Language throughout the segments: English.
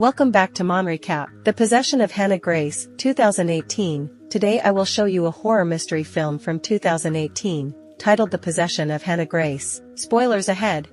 Welcome back to MonRecap, The Possession of Hannah Grace, 2018. Today I will show you a horror mystery film from 2018, titled The Possession of Hannah Grace. Spoilers ahead.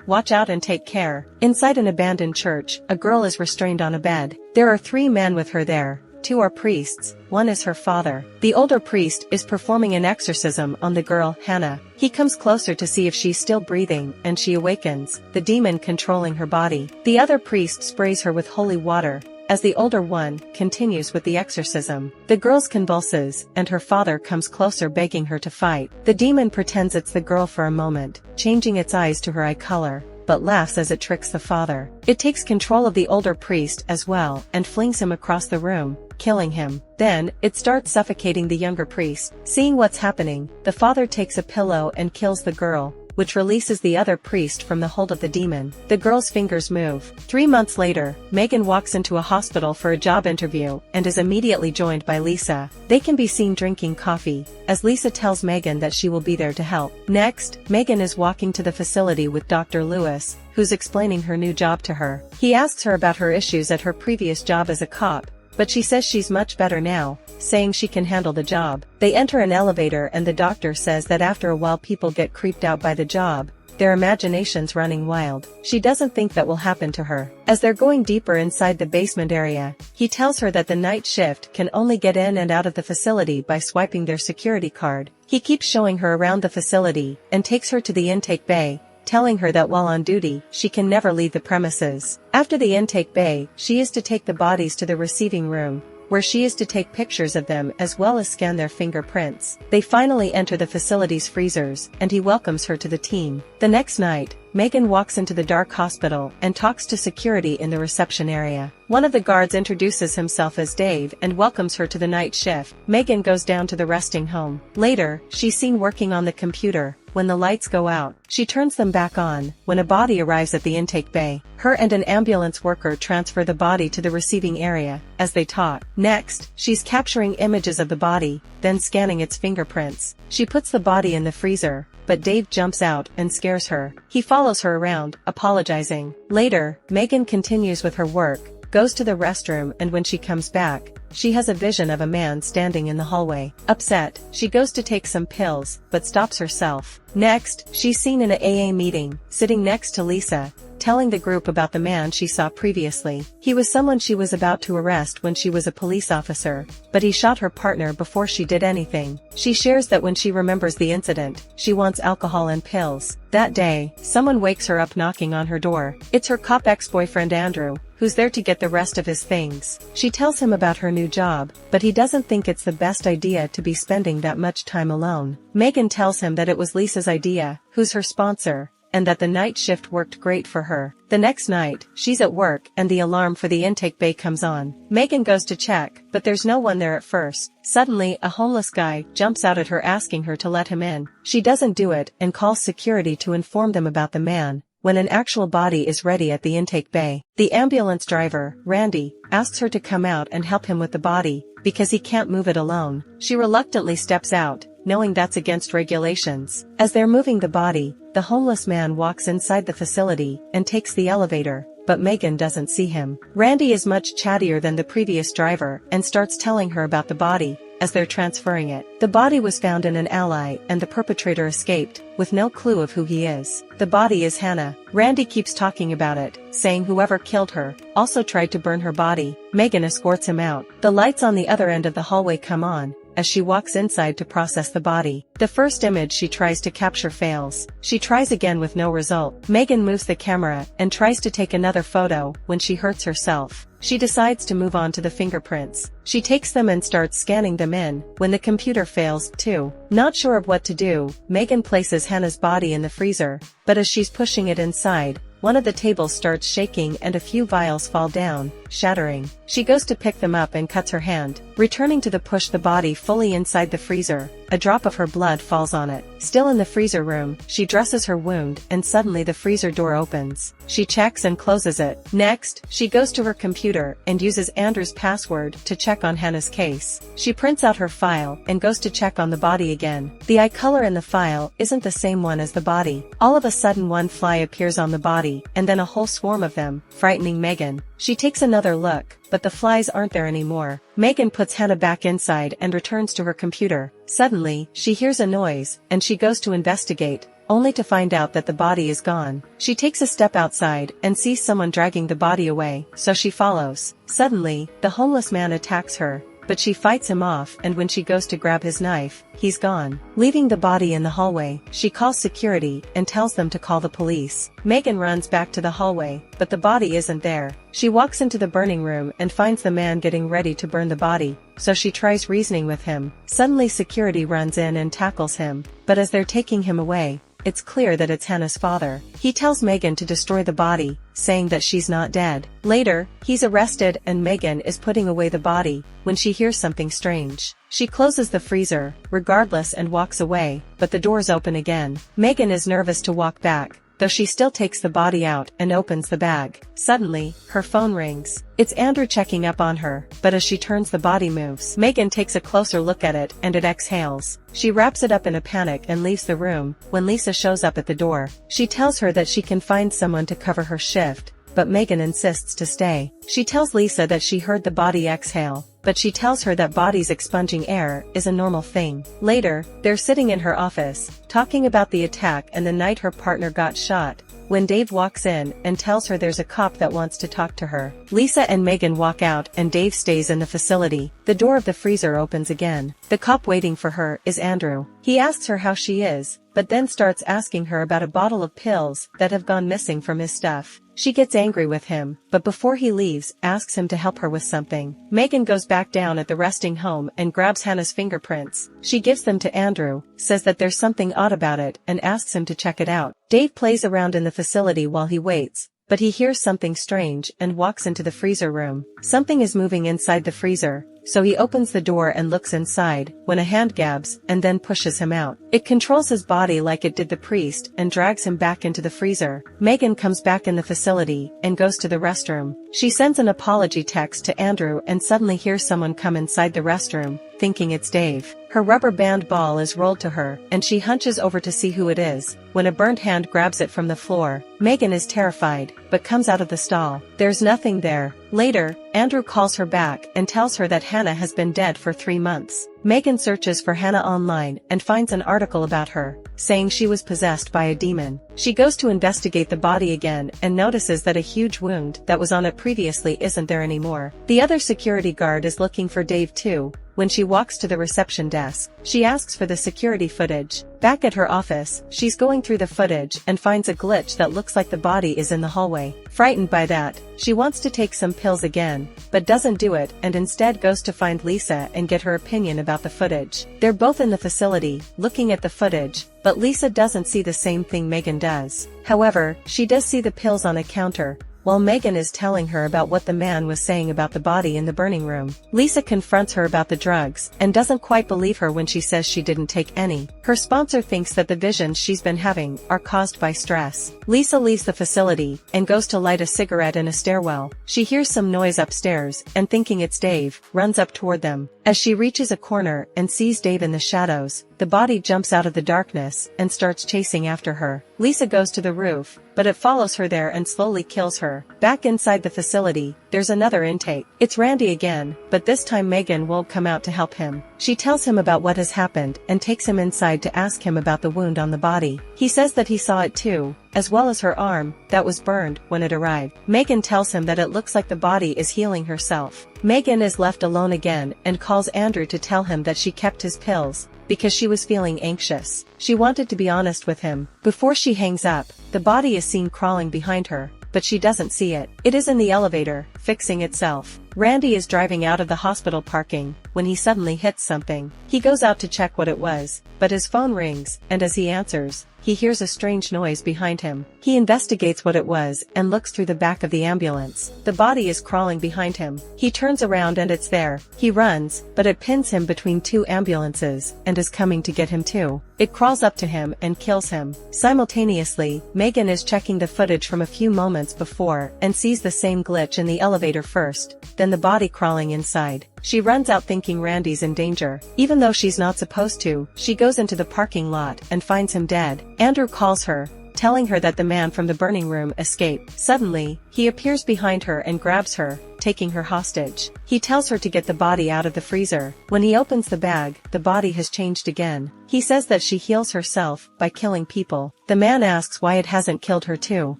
Watch out and take care. Inside an abandoned church, a girl is restrained on a bed. There are 3 men with her there. 2 are priests, 1 is her father. The older priest is performing an exorcism on the girl, Hannah. He comes closer to see if she's still breathing, and she awakens, the demon controlling her body. The other priest sprays her with holy water, as the older one continues with the exorcism. The girl convulses, and her father comes closer begging her to fight. The demon pretends it's the girl for a moment, changing its eyes to her eye color, but laughs as it tricks the father. It takes control of the older priest as well and flings him across the room, killing him. Then, it starts suffocating the younger priest. Seeing what's happening, the father takes a pillow and kills the girl, which releases the other priest from the hold of the demon. The girl's fingers move. 3 months later, Megan walks into a hospital for a job interview and is immediately joined by Lisa. They can be seen drinking coffee, as Lisa tells Megan that she will be there to help. Next, Megan is walking to the facility with Dr. Lewis, who's explaining her new job to her. He asks her about her issues at her previous job as a cop, but she says she's much better now, saying she can handle the job. They enter an elevator and the doctor says that after a while people get creeped out by the job, their imaginations running wild. She doesn't think that will happen to her. As they're going deeper inside the basement area, he tells her that the night shift can only get in and out of the facility by swiping their security card. He keeps showing her around the facility and takes her to the intake bay, telling her that while on duty, she can never leave the premises. After the intake bay, she is to take the bodies to the receiving room, where she is to take pictures of them as well as scan their fingerprints. They finally enter the facility's freezers, and he welcomes her to the team. The next night, Megan walks into the dark hospital and talks to security in the reception area. One of the guards introduces himself as Dave and welcomes her to the night shift. Megan goes down to the resting home. Later, she's seen working on the computer. When the lights go out, she turns them back on, when a body arrives at the intake bay. Her and an ambulance worker transfer the body to the receiving area, as they talk. Next, she's capturing images of the body, then scanning its fingerprints. She puts the body in the freezer, but Dave jumps out and scares her. He follows her around, apologizing. Later, Megan continues with her work, goes to the restroom, and when she comes back, she has a vision of a man standing in the hallway. Upset, she goes to take some pills, but stops herself. Next, she's seen in a AA meeting, sitting next to Lisa, telling the group about the man she saw previously. He was someone she was about to arrest when she was a police officer, but he shot her partner before she did anything. She shares that when she remembers the incident, she wants alcohol and pills. That day, someone wakes her up knocking on her door. It's her cop ex-boyfriend Andrew, who's there to get the rest of his things. She tells him about her new job, but he doesn't think it's the best idea to be spending that much time alone. Megan tells him that it was Lisa's idea, who's her sponsor, and that the night shift worked great for her. The next night, she's at work and the alarm for the intake bay comes on. Megan goes to check, but there's no one there at first. Suddenly, a homeless guy jumps out at her asking her to let him in. She doesn't do it and calls security to inform them about the man, when an actual body is ready at the intake bay. The ambulance driver, Randy, asks her to come out and help him with the body, because he can't move it alone. She reluctantly steps out, knowing that's against regulations. As they're moving the body, the homeless man walks inside the facility and takes the elevator, but Megan doesn't see him. Randy is much chattier than the previous driver and starts telling her about the body, as they're transferring it. The body was found in an alley and the perpetrator escaped, with no clue of who he is. The body is Hannah. Randy keeps talking about it, saying whoever killed her also tried to burn her body. Megan escorts him out. The lights on the other end of the hallway come on, as she walks inside to process the body. The first image she tries to capture fails. She tries again with no result. Megan moves the camera and tries to take another photo when she hurts herself. She decides to move on to the fingerprints. She takes them and starts scanning them in, when the computer fails, too. Not sure of what to do, Megan places Hannah's body in the freezer, but as she's pushing it inside, one of the tables starts shaking and a few vials fall down, shattering. She goes to pick them up and cuts her hand. Returning to push the body fully inside the freezer, a drop of her blood falls on it. Still in the freezer room, she dresses her wound and suddenly the freezer door opens. She checks and closes it. Next, she goes to her computer and uses Andrew's password to check on Hannah's case. She prints out her file and goes to check on the body again. The eye color in the file isn't the same one as the body. All of a sudden one fly appears on the body, and then a whole swarm of them, frightening Megan. She takes another look, but the flies aren't there anymore. Megan puts Hannah back inside and returns to her computer. Suddenly, she hears a noise, and she goes to investigate, only to find out that the body is gone. She takes a step outside and sees someone dragging the body away, so she follows. Suddenly, the homeless man attacks her, but she fights him off, and when she goes to grab his knife, he's gone. Leaving the body in the hallway, she calls security and tells them to call the police. Megan runs back to the hallway, but the body isn't there. She walks into the burning room and finds the man getting ready to burn the body, so she tries reasoning with him. Suddenly security runs in and tackles him, but as they're taking him away, it's clear that it's Hannah's father. He tells Megan to destroy the body, saying that she's not dead. Later, he's arrested and Megan is putting away the body, when she hears something strange. She closes the freezer, regardless, and walks away, but the doors open again. Megan is nervous to walk back, though she still takes the body out and opens the bag. Suddenly, her phone rings. It's Andrew checking up on her, but as she turns, the body moves. Megan takes a closer look at it and it exhales. She wraps it up in a panic and leaves the room. When Lisa shows up at the door, she tells her that she can find someone to cover her shift, but Megan insists to stay. She tells Lisa that she heard the body exhale, but she tells her that bodies expunging air is a normal thing. Later, they're sitting in her office, talking about the attack and the night her partner got shot, when Dave walks in and tells her there's a cop that wants to talk to her. Lisa and Megan walk out and Dave stays in the facility. The door of the freezer opens again. The cop waiting for her is Andrew. He asks her how she is, but then starts asking her about a bottle of pills that have gone missing from his stuff. She gets angry with him, but before he leaves, asks him to help her with something. Megan goes back down at the resting home and grabs Hannah's fingerprints. She gives them to Andrew, says that there's something odd about it, and asks him to check it out. Dave plays around in the facility while he waits, but he hears something strange and walks into the freezer room. Something is moving inside the freezer, so he opens the door and looks inside, when a hand grabs and then pushes him out. It controls his body like it did the priest and drags him back into the freezer. Megan comes back in the facility and goes to the restroom. She sends an apology text to Andrew and suddenly hears someone come inside the restroom, thinking it's Dave. Her rubber band ball is rolled to her, and she hunches over to see who it is, when a burnt hand grabs it from the floor. Megan is terrified, but comes out of the stall. There's nothing there. Later, Andrew calls her back and tells her that Hannah has been dead for 3 months. Megan searches for Hannah online and finds an article about her, saying she was possessed by a demon. She goes to investigate the body again and notices that a huge wound that was on it previously isn't there anymore. The other security guard is looking for Dave too. When she walks to the reception desk, she asks for the security footage. Back at her office, she's going through the footage and finds a glitch that looks like the body is in the hallway. Frightened by that, she wants to take some pills again, but doesn't do it and instead goes to find Lisa and get her opinion about the footage. They're both in the facility, looking at the footage, but Lisa doesn't see the same thing Megan does. However, she does see the pills on a counter, while Megan is telling her about what the man was saying about the body in the burning room. Lisa confronts her about the drugs, and doesn't quite believe her when she says she didn't take any. Her sponsor thinks that the visions she's been having are caused by stress. Lisa leaves the facility, and goes to light a cigarette in a stairwell. She hears some noise upstairs, and thinking it's Dave, runs up toward them. As she reaches a corner and sees Dave in the shadows, the body jumps out of the darkness and starts chasing after her. Lisa goes to the roof, but it follows her there and slowly kills her. Back inside the facility, there's another intake. It's Randy again, but this time Megan won't come out to help him. She tells him about what has happened and takes him inside to ask him about the wound on the body. He says that he saw it too, as well as her arm, that was burned when it arrived. Megan tells him that it looks like the body is healing herself. Megan is left alone again and calls Andrew to tell him that she kept his pills, because she was feeling anxious. She wanted to be honest with him. Before she hangs up, the body is seen crawling behind her, but she doesn't see it. It is in the elevator, fixing itself. Randy is driving out of the hospital parking, when he suddenly hits something. He goes out to check what it was, but his phone rings, and as he answers, he hears a strange noise behind him. He investigates what it was and looks through the back of the ambulance. The body is crawling behind him. He turns around and it's there. He runs, but it pins him between 2 ambulances and is coming to get him too. It crawls up to him and kills him. Simultaneously, Megan is checking the footage from a few moments before and sees the same glitch in the elevator first, then the body crawling inside. She runs out thinking Randy's in danger. Even though she's not supposed to, she goes into the parking lot and finds him dead. Andrew calls her, telling her that the man from the burning room escaped. Suddenly, he appears behind her and grabs her, taking her hostage. He tells her to get the body out of the freezer. When he opens the bag, the body has changed again. He says that she heals herself by killing people. The man asks why it hasn't killed her too.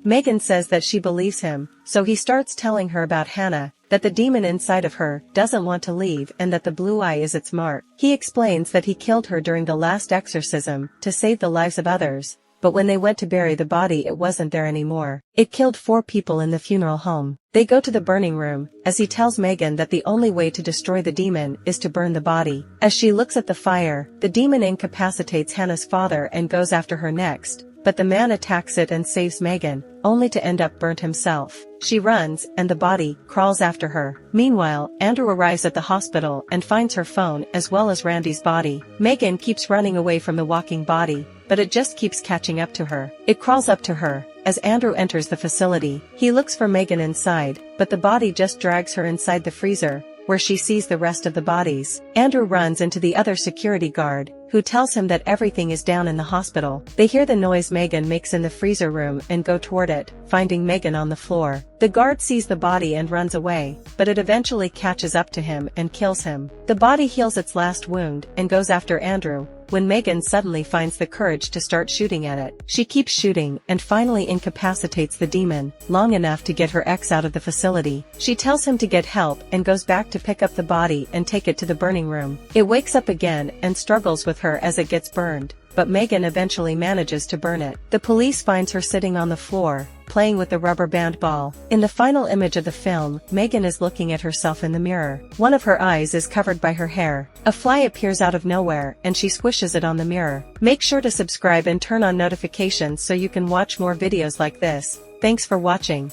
Megan says that she believes him, so he starts telling her about Hannah, that the demon inside of her doesn't want to leave and that the blue eye is its mark. He explains that he killed her during the last exorcism to save the lives of others, but when they went to bury the body it wasn't there anymore. It killed 4 people in the funeral home. They go to the burning room, as he tells Megan that the only way to destroy the demon is to burn the body. As she looks at the fire, the demon incapacitates Hannah's father and goes after her next, but the man attacks it and saves Megan, only to end up burnt himself. She runs, and the body crawls after her. Meanwhile, Andrew arrives at the hospital and finds her phone as well as Randy's body. Megan keeps running away from the walking body, but it just keeps catching up to her. It crawls up to her. As Andrew enters the facility, he looks for Megan inside, but the body just drags her inside the freezer, where she sees the rest of the bodies. Andrew runs into the other security guard, who tells him that everything is down in the hospital. They hear the noise Megan makes in the freezer room and go toward it, finding Megan on the floor. The guard sees the body and runs away, but it eventually catches up to him and kills him. The body heals its last wound and goes after Andrew, when Megan suddenly finds the courage to start shooting at it. She keeps shooting and finally incapacitates the demon, long enough to get her ex out of the facility. She tells him to get help and goes back to pick up the body and take it to the burning room. It wakes up again and struggles with her as it gets burned, but Megan eventually manages to burn it. The police finds her sitting on the floor, playing with the rubber band ball. In the final image of the film, Megan is looking at herself in the mirror. One of her eyes is covered by her hair. A fly appears out of nowhere and she squishes it on the mirror. Make sure to subscribe and turn on notifications so you can watch more videos like this. Thanks for watching.